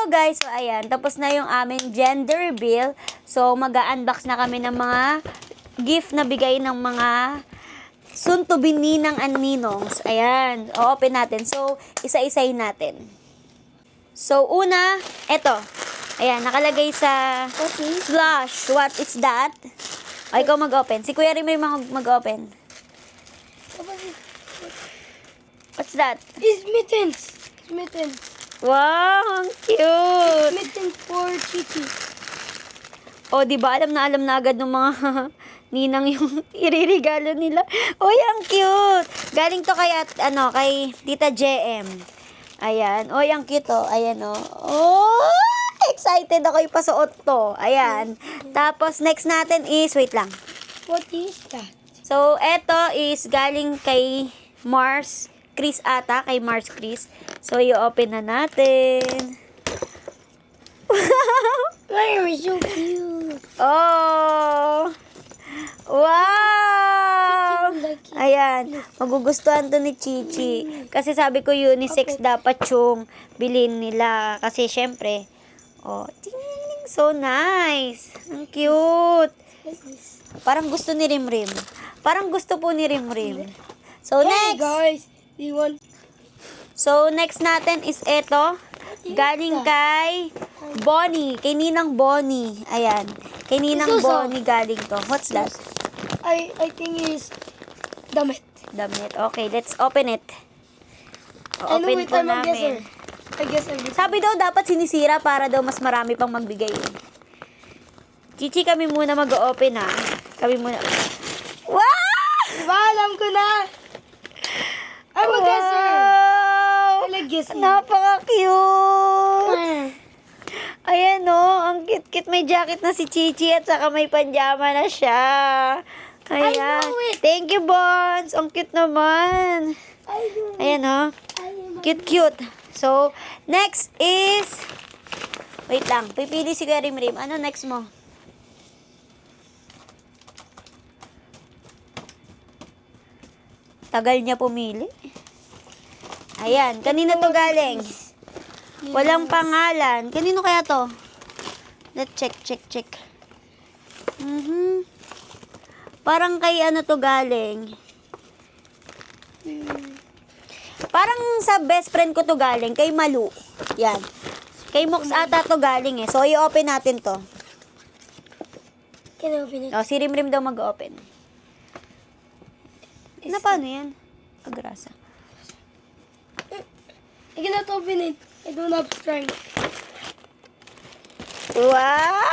guys, so ayan, tapos na yung aming gender reveal. So mag-unbox na kami ng mga gift na bigay ng mga soon to be ninang and ninongs. Ayan, o-open natin. So isa-isahin natin. So una, eto. Ayan, nakalagay sa flash. What is that? O, ikaw mag-open. Si Kuya Rimay mag-open. What's that? It's mittens. It's mittens. Wow, ang cute. Mittens for Chichi. O, di ba alam na agad ng mga ninang yung iririgalo nila. Uy, ang cute. Galing to kay Tita JM. Ayan. Uy, ang cute oh. Ayan oh. Oh, excited ako ipasuot to. Ayan. Tapos next natin is, wait lang. What is that? So, eto is galing kay Mars Chris ata, kay Mars Chris. So, i-open na natin. Why are so cute? Oh! Wow! Ayan, magugustuhan to ni Chichi. Kasi sabi ko unisex dapat yung bilhin nila. Kasi syempre, oh, ting, so nice. Ang cute. Parang gusto ni Rimrim. Parang gusto po ni Rimrim. So, Hey next. guys, do you want? So, next natin is eto. Galing kay Bonnie. Kay Ninang Bonnie. Ayan. Kay Ninang Isuso. Bonnie galing to. What's that? I think it's damit. Damit. Okay, let's open it. I know Open it, po I'm a guesser. namin. I guess everything. Sabi daw dapat sinisira para daw mas marami pang magbigay. Chichi, kami muna mag-open ha. Kami muna. Wow! Diba, alam ko na. I'm a guesser. Wow! I like guessing. Napaka-cute! Ayan o, ang cute-cute. May jacket na si Chichi at saka may panjama na siya. Ayan. I know it. Thank you, Bonds. Ang cute naman. I know. Ayan o. Cute-cute. So, next is... Wait lang. Pipili si Kuya Rimrim. Ano next mo? Tagal niya pumili. Ayan. Kanina to galing? Walang pangalan. Kanino kaya to? Let's check. Parang kay ano to galing? Parang sa best friend ko to galing. Kay Malu. Yan. Kay Mox ata to galing eh. So, i-open natin to. Can I open it? O, si Rimrim daw mag-open. Na paano yan? Agrasa. I cannot open it. I don't have strength. Wow!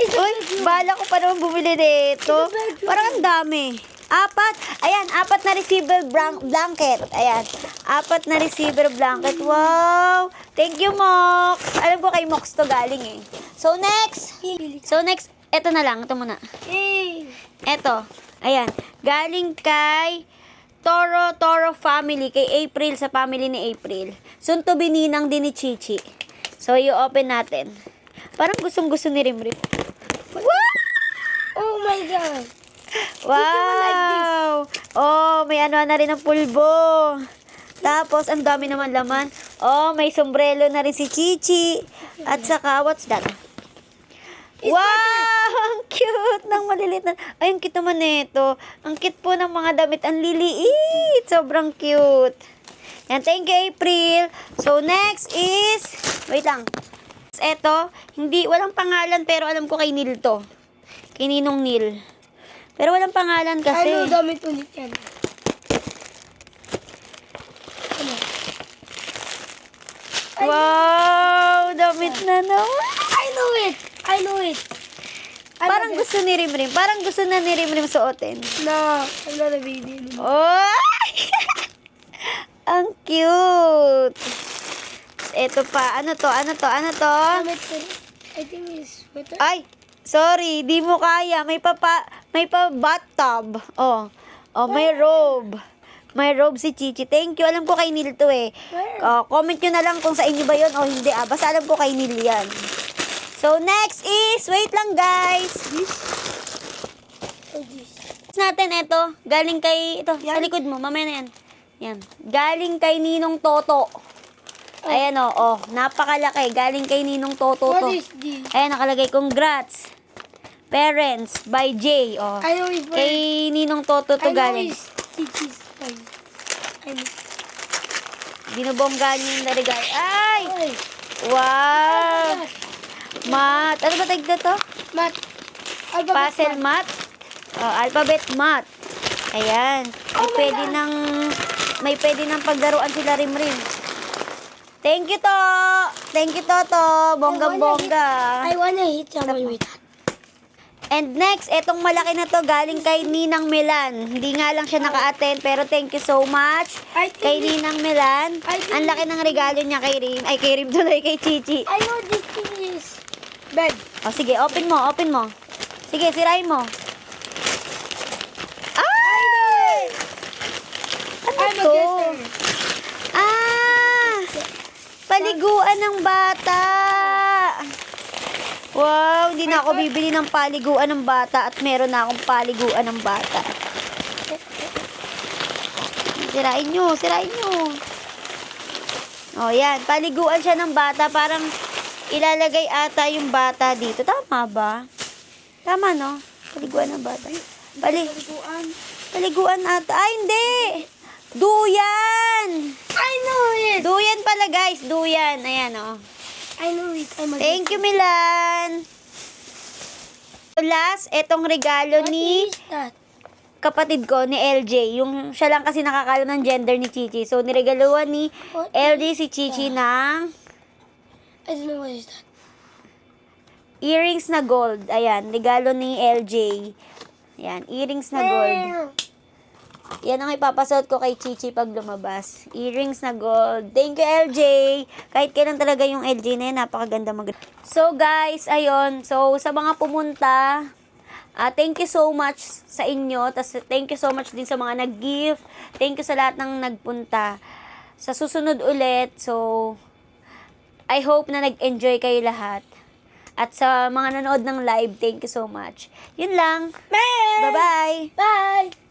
Uy, bala ko pa naman bumili nito. Parang ang dami. 4. Ayan, 4 na receiver blanket. Ayan, 4 na receiver blanket. Wow! Thank you, Mox. Alam ko kay Mox to galing eh. So, next. Eto na lang. Ito muna. Hey! Eto. Ayan. Galing kay Toro family. Kay April, sa family ni April. Soon to be ninang din ni Chichi. So, i-open natin. Parang gustong-gusto ni Rimrim. Wow! Oh my God! Wow! Oh, may ano na rin ang pulbo. Tapos, ang dami naman laman. Oh, may sombrero na rin si Chichi. At saka, what's that? Wow! Ang cute ng maliliit na... Ay, ang cute naman nito. Ang cute po ng mga damit. Ang liliit. Sobrang cute. Yan, thank you, April. So, next is... Wait lang. Eto, walang pangalan pero alam ko kay Neil to. Kay Ninong Neil. Pero walang pangalan kasi. I know damit ulit yan. Wow! Damit na naman. I know it. Parang gusto ni Rimrim. Parang gusto na ni Rimrim suotin. No, I'm not a baby anymore. Oh! Ang cute. Ito pa. Ano to? Damit ko rin. I think it's sweater. Ay! Sorry, di mo kaya. May pa bathtub. Oh, may robe. May robe si Chichi. Thank you. Alam ko kay Neil to eh. Comment nyo na lang kung sa inyo ba yun o hindi. Basta alam ko kay Neil yan. So, next is, wait lang guys. This? Or this? Natin ito. Galing kay, ito, sa likod mo. Mamaya na yan. Yan. Galing kay Ninong Toto. Ayan napakalaki. Galing kay Ninong Toto What to. is this? Ayan, nakalagay, congrats. Parents, by Jay. I know it's Kay Ninong Toto to I know galing. it's Chichi's toy. I know. Binubongga niyo yung regalo. Ay! Oy. Wow! Mat. Ano ba tagda to? Mat. Alphabet Puzzle mat. mat. Alphabet mat. Ayan. May pwede ng paglaruan sila rim-rim. Thank you, to. Thank you, Toto. Bonggang-bongga. I wanna hit someone with that. And next, etong malaki na to galing kay Ninang Milan. Hindi nga lang siya naka-attend, pero thank you so much I think kay it- Ninang Milan. I think Ang laki ng regalo niya kay Rim. Ay, kay Rim tuloy, kay Chichi. I know this thing is bed. O, sige, open mo. Sige, sirain mo. Ay! Ano I'm a to? guesser. Paliguan ng bata. Wow, hindi na ako bibili ng paliguan ng bata at meron na akong paliguan ng bata. Sirain nyo. O, yan. Paliguan siya ng bata. Parang ilalagay ata yung bata dito. Tama ba? Tama, no? Paliguan ng bata. Paliguan ata. Ay, hindi! Duyan! I know it. Duyan pala, guys. Duyan. Ayan, I know it. I'm a Thank you, Milan. Last, etong regalo What ni is that? kapatid ko, ni LJ. Yung siya lang kasi nakakaalam ng gender ni Chichi. So, niregaluhan ni What LJ si Chichi ng I don't know what is that. earrings na gold. Ayan, regalo ni LJ. Ayan, earrings na gold. Yan ang ipapasuot ko kay Chichi pag lumabas. Earrings na gold. Thank you, LJ. Kahit kailan talaga yung LJ na yan, napakaganda mag. So, guys, ayun. So, sa mga pumunta, thank you so much sa inyo. Tas, thank you so much din sa mga nag-gift. Thank you sa lahat ng nagpunta. Sa susunod ulit, so, I hope na nag-enjoy kayo lahat. At sa mga nanood ng live, thank you so much. Yun lang. Bye. Bye-bye! Bye.